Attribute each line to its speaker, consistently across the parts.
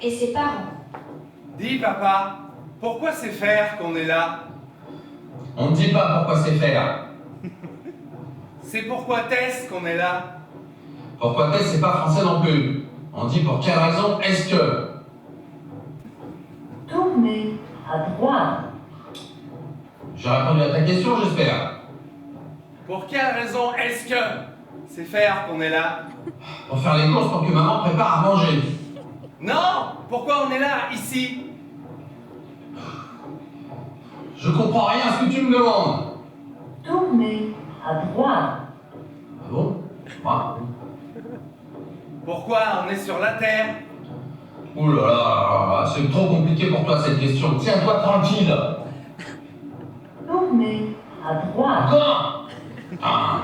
Speaker 1: et ses parents.
Speaker 2: Dis, papa, pourquoi c'est faire qu'on est là?
Speaker 3: On ne dit pas pourquoi c'est faire.
Speaker 2: C'est pourquoi Tess qu'on est là?
Speaker 3: Pourquoi t'es, c'est pas français non plus. On dit pour quelle raison est-ce que.
Speaker 4: Tournez à droite.
Speaker 3: J'ai répondu à ta question, j'espère.
Speaker 2: Pour quelle raison est-ce que c'est faire qu'on est là?
Speaker 3: Pour faire les courses pour que maman prépare à manger.
Speaker 2: Non! Pourquoi on est là, ici?
Speaker 3: Je comprends rien à ce que tu me demandes.
Speaker 4: Tournez à droite.
Speaker 3: Ah bon? Ah.
Speaker 2: Pourquoi on est sur la Terre?
Speaker 3: Ouh là là, c'est trop compliqué pour toi cette question. Tiens-toi tranquille.
Speaker 4: Tournez à droite.
Speaker 3: Encore? Ah.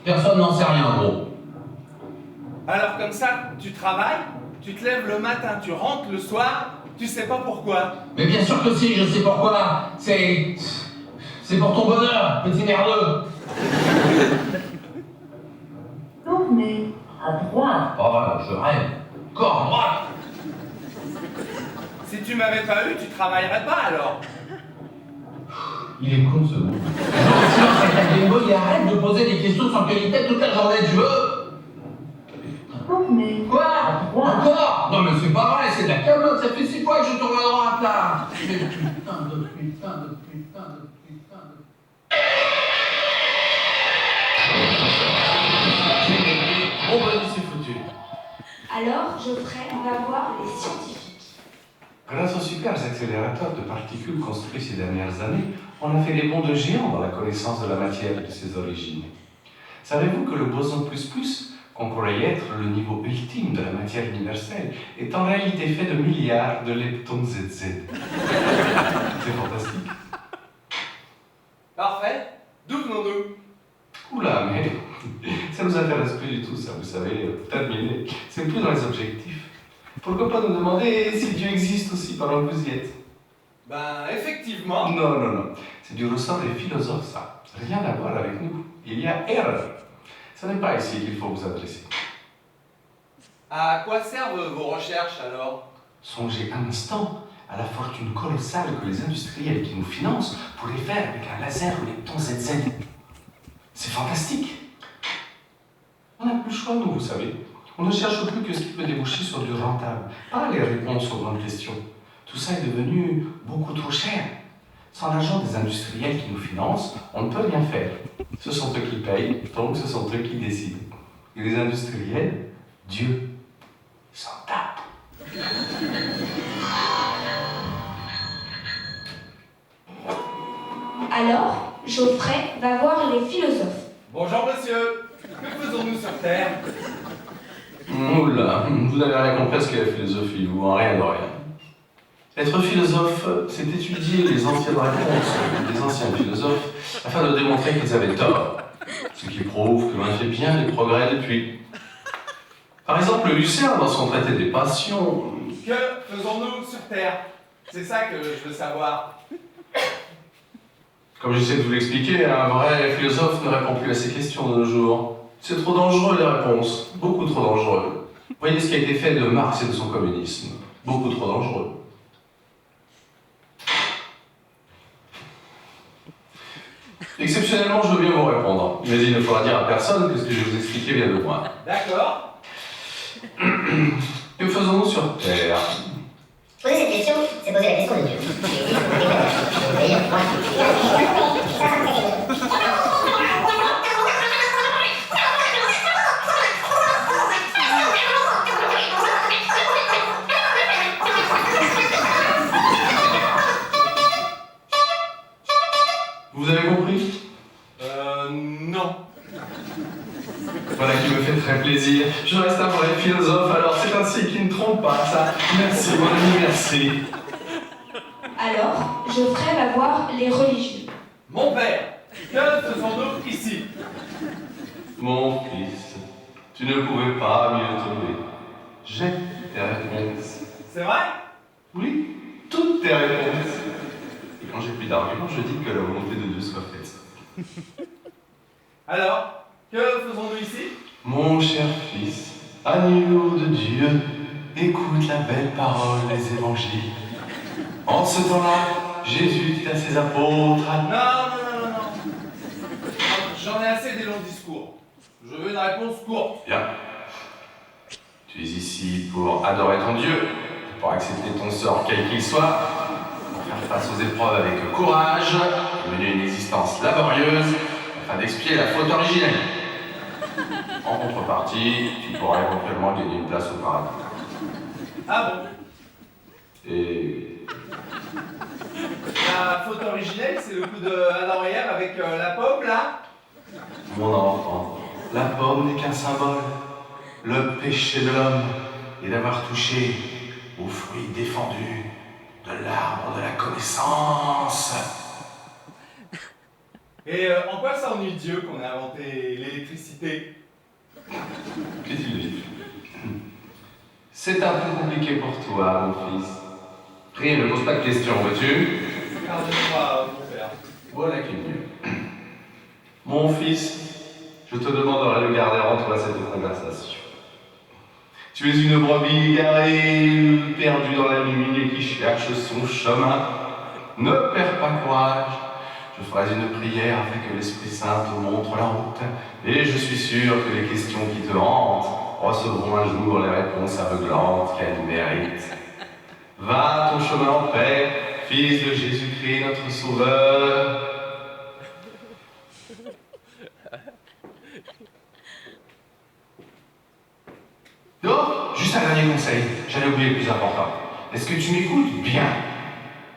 Speaker 3: Personne n'en sait rien, gros.
Speaker 2: Alors comme ça, tu travailles, tu te lèves le matin, tu rentres le soir, tu sais pas pourquoi.
Speaker 3: Mais bien sûr que si, je sais pourquoi. C'est pour ton bonheur, petit merdeux.
Speaker 4: Tournez à droite.
Speaker 3: Oh, je rêve. Encore à droite.
Speaker 2: Si tu m'avais pas eu, tu travaillerais pas alors.
Speaker 3: Il est con ce mot. Silence avec ta Game Boy et arrête de poser des questions sans qualité toute la journée, tu veux?
Speaker 4: Tournez
Speaker 3: Quoi?
Speaker 4: à droite.
Speaker 3: Encore? Non mais c'est pas vrai, c'est de la camelote, ça fait 6 fois que je tourne à droite là. Mais putain de...
Speaker 5: Bon ben, c'est foutu.
Speaker 1: Alors, Geoffrey va voir les scientifiques.
Speaker 5: Grâce aux super accélérateurs de particules construits ces dernières années, on a fait des bonds de géants dans la connaissance de la matière et de ses origines. Savez-vous que le boson plus, qu'on croyait être le niveau ultime de la matière universelle, est en réalité fait de milliards de leptons ZZ? C'est fantastique.
Speaker 2: Parfait. D'où venons-nous?
Speaker 5: Oula, mais ça nous intéresse plus du tout, ça, vous savez, terminé. C'est plus dans les objectifs. Pourquoi pas nous demander si Dieu existe aussi pendant que vous y êtes?
Speaker 2: Ben, effectivement.
Speaker 5: Non. C'est du ressort des philosophes, ça. Rien à voir avec nous. Il y a erreur. Ce n'est pas ici qu'il faut vous adresser.
Speaker 2: À quoi servent vos recherches alors?
Speaker 5: Songez un instant à la fortune colossale que les industriels qui nous financent pourraient faire avec un laser ou les tons ZZ. C'est fantastique. On n'a plus le choix, nous, vous savez. On ne cherche plus que ce qui peut déboucher sur du rentable, pas les réponses aux grandes questions. Tout ça est devenu beaucoup trop cher. Sans l'argent des industriels qui nous financent, on ne peut rien faire. Ce sont eux qui payent, donc ce sont eux qui décident. Et les industriels, Dieu, s'en tape.
Speaker 1: Alors, Geoffrey va voir les philosophes.
Speaker 2: Bonjour monsieur. Que faisons-nous sur Terre?
Speaker 5: Oula, vous n'avez rien compris à ce qu'est la philosophie, vous, en rien de rien. Être philosophe, c'est étudier les anciennes réponses des anciens philosophes afin de démontrer qu'ils avaient tort, ce qui prouve que l'on a fait bien les progrès depuis. Par exemple, Lucien, dans son traité des passions...
Speaker 2: Que faisons-nous sur Terre? C'est ça que je veux savoir.
Speaker 5: Comme j'essaie de vous l'expliquer, un vrai philosophe ne répond plus à ces questions de nos jours. C'est trop dangereux les réponses, beaucoup trop dangereux. Voyez ce qui a été fait de Marx et de son communisme, beaucoup trop dangereux. Exceptionnellement, je veux bien vous répondre, mais il ne faudra dire à personne que ce que je vais vous expliquer vient de moi.
Speaker 2: D'accord.
Speaker 5: Que faisons-nous sur Terre?
Speaker 6: Poser cette question, c'est poser la question de Dieu.
Speaker 5: Vous avez compris?
Speaker 2: Non.
Speaker 5: Voilà qui me fait très plaisir. Je reste un vrai philosophe, alors c'est ainsi qu'il ne trompe pas, ça. Merci, mon ami, merci.
Speaker 1: Alors, Geoffrey va voir les religieux.
Speaker 2: Mon père, que faisons-nous ici?
Speaker 5: Mon fils, tu ne pouvais pas mieux trouver. J'ai tes réponses.
Speaker 2: C'est vrai?
Speaker 5: Oui, toutes tes réponses. Et quand j'ai plus d'arguments, je dis que la volonté de Dieu soit faite.
Speaker 2: Alors, que faisons-nous ici?
Speaker 5: Mon cher fils, Agneau de Dieu, écoute la belle parole des évangiles. En ce temps-là, Jésus dit à ses apôtres,
Speaker 2: Non. J'en ai assez des longs discours. Je veux une réponse courte.
Speaker 5: Bien. Tu es ici pour adorer ton Dieu, pour accepter ton sort quel qu'il soit, pour faire face aux épreuves avec courage, pour mener une existence laborieuse, afin d'expier la faute originelle. En contrepartie, tu pourras éventuellement gagner une place au paradis.
Speaker 2: Ah bon?
Speaker 5: Et...
Speaker 2: La faute originelle, c'est le coup de Adam et Ève avec la pomme, là?
Speaker 5: Mon enfant, la pomme n'est qu'un symbole. Le péché de l'homme est d'avoir touché au fruit défendu de l'arbre de la connaissance.
Speaker 2: Et en quoi ça ennuie Dieu qu'on a inventé l'électricité?
Speaker 5: Que dis-tu? C'est un peu compliqué pour toi, mon fils. Rien, ne pose pas de questions, veux-tu?
Speaker 2: Pardonne-moi, mon père.
Speaker 5: Voilà qui est mieux. Mon fils, je te demanderai de garder en toi cette conversation. Tu es une brebis égarée, perdue dans la nuit et qui cherche son chemin. Ne perds pas courage. Je ferai une prière afin que l'Esprit Saint te montre la route. Et je suis sûr que les questions qui te hantent recevront un jour les réponses aveuglantes qu'elles méritent. Va ton chemin en paix, fils de Jésus-Christ, notre Sauveur. Oh, juste un dernier conseil, j'allais oublier le plus important. Est-ce que tu m'écoutes bien?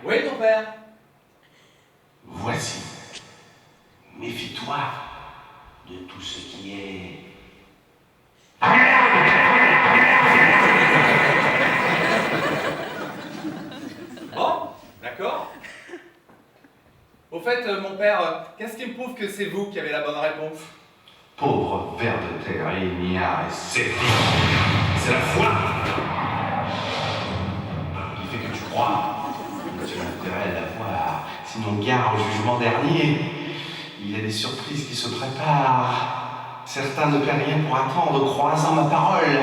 Speaker 2: Oui, mon père.
Speaker 5: Voici. Méfie-toi de tout ce qui est...
Speaker 2: Bon, d'accord. Au fait, mon père, qu'est-ce qui me prouve que c'est vous qui avez la bonne réponse?
Speaker 5: Pauvre ver de terre, ignare et sceptique. C'est la foi qui fait que tu crois. Tu as intérêt à la voir. Sinon, gare au jugement dernier. Il y a des surprises qui se préparent. Certains ne paient rien pour attendre, croisant ma parole.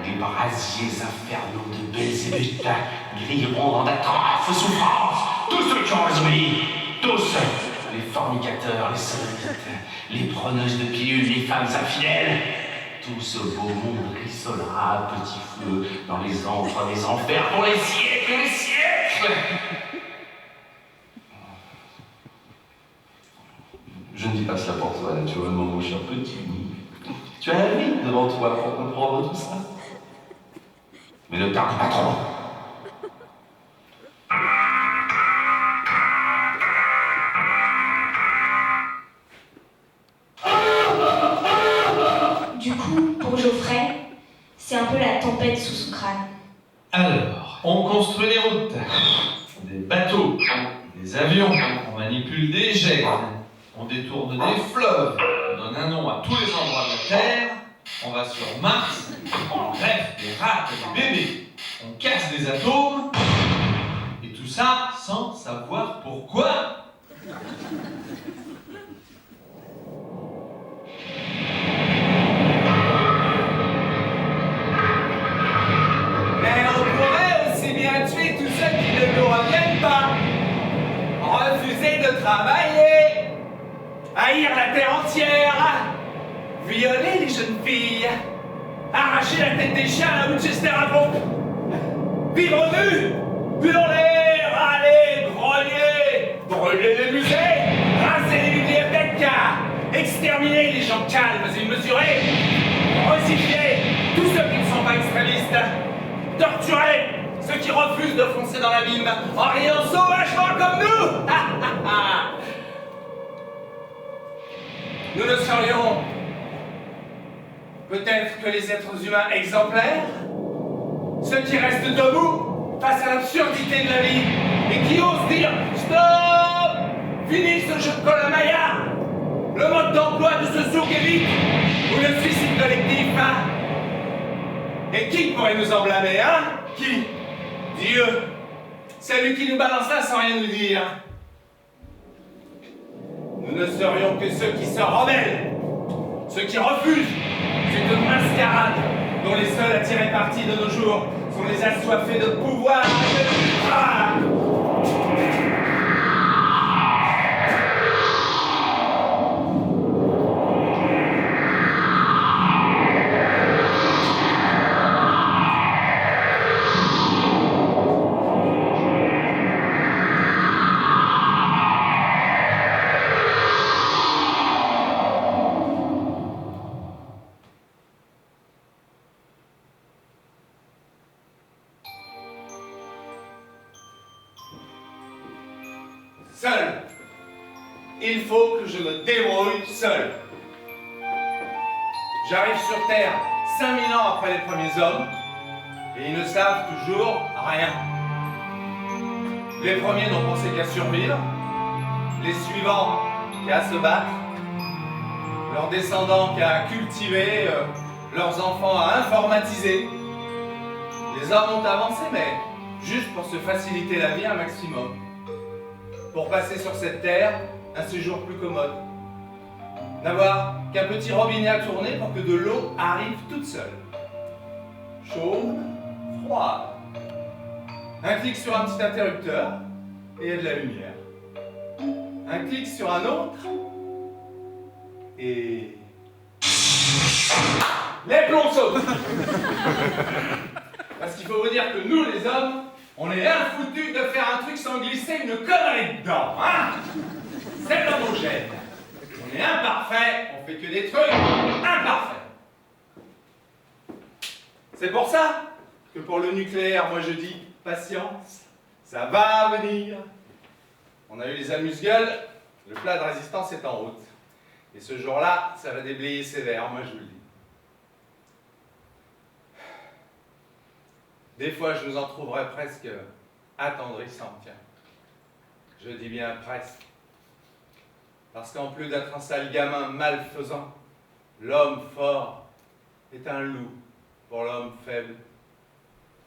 Speaker 5: Les brasiers infernaux de Belzébuth grilleront dans d'atroces souffrances tous ceux qui ont désobéi. Tous. Les fornicateurs, les sodomites, les preneuses de pilules, les femmes infidèles. Tout ce beau monde rissolera à petit feu dans les antres des enfers pour les siècles et les siècles. Je ne dis pas cela pour toi, naturellement, mon cher petit. Tu as la vie devant toi pour comprendre tout ça. Mais ne tarde pas trop.
Speaker 1: Du coup, pour Geoffrey, c'est un peu la tempête sous son crâne.
Speaker 7: Alors, on construit des routes, des bateaux, des avions, on manipule des jets, on détourne des fleuves, on donne un nom à tous les endroits de la Terre, on va sur Mars, on greffe des rats et des bébés, on casse des atomes, et tout ça sans savoir pourquoi.
Speaker 2: Mais on pourrait aussi bien tuer tous ceux qui ne nous reviennent pas. Refuser de travailler. Haïr la terre entière. Violer les jeunes filles. Arracher la tête des chiens à Winchester à pompe. Vivre nu. Hurler, râler, grogner. Brûler les musées. Raser les bibliothèques. Exterminer les gens calmes et mesurés. Recycler tous ceux qui ne sont pas extrémistes. Torturer ceux qui refusent de foncer dans l'abîme en riant sauvagement comme nous. Nous ne serions peut-être que les êtres humains exemplaires, ceux qui restent debout face à l'absurdité de la vie et qui osent dire stop, fini ce jeu de Colomaya, le mode d'emploi de ce sourd évite ou le suicide collectif, hein? Et qui pourrait nous en blâmer, hein? Qui? Dieu, celui qui nous balance là sans rien nous dire. Nous ne serions que ceux qui se rebellent, ceux qui refusent cette mascarade dont les partie de nos jours sont les assoiffés de pouvoir et de victoire. Seul. Il faut que je me débrouille seul. J'arrive sur Terre 5000 ans après les premiers hommes, et ils ne savent toujours rien. Les premiers n'ont pensé qu'à survivre, les suivants qu'à se battre, leurs descendants qu'à cultiver, leurs enfants à informatiser. Les hommes ont avancé, mais juste pour se faciliter la vie un maximum. Pour passer sur cette terre un séjour plus commode. N'avoir qu'un petit robinet à tourner pour que de l'eau arrive toute seule. Chaude, froide. Un clic sur un petit interrupteur et il y a de la lumière. Un clic sur un autre et... les plombs sautent. Parce qu'il faut vous dire que nous les hommes, on est infoutus de faire un truc sans glisser une connerie dedans, hein? C'est dans nos gènes. On est imparfait, on fait que des trucs imparfaits. C'est pour ça que pour le nucléaire, moi je dis patience, ça va venir. On a eu les amuse-gueules, le plat de résistance est en route. Et ce jour-là, ça va déblayer sévère, moi je vous le dis. Des fois, je nous en trouverais presque attendrissants, tiens. Je dis bien presque. Parce qu'en plus d'être un sale gamin malfaisant, l'homme fort est un loup pour l'homme faible.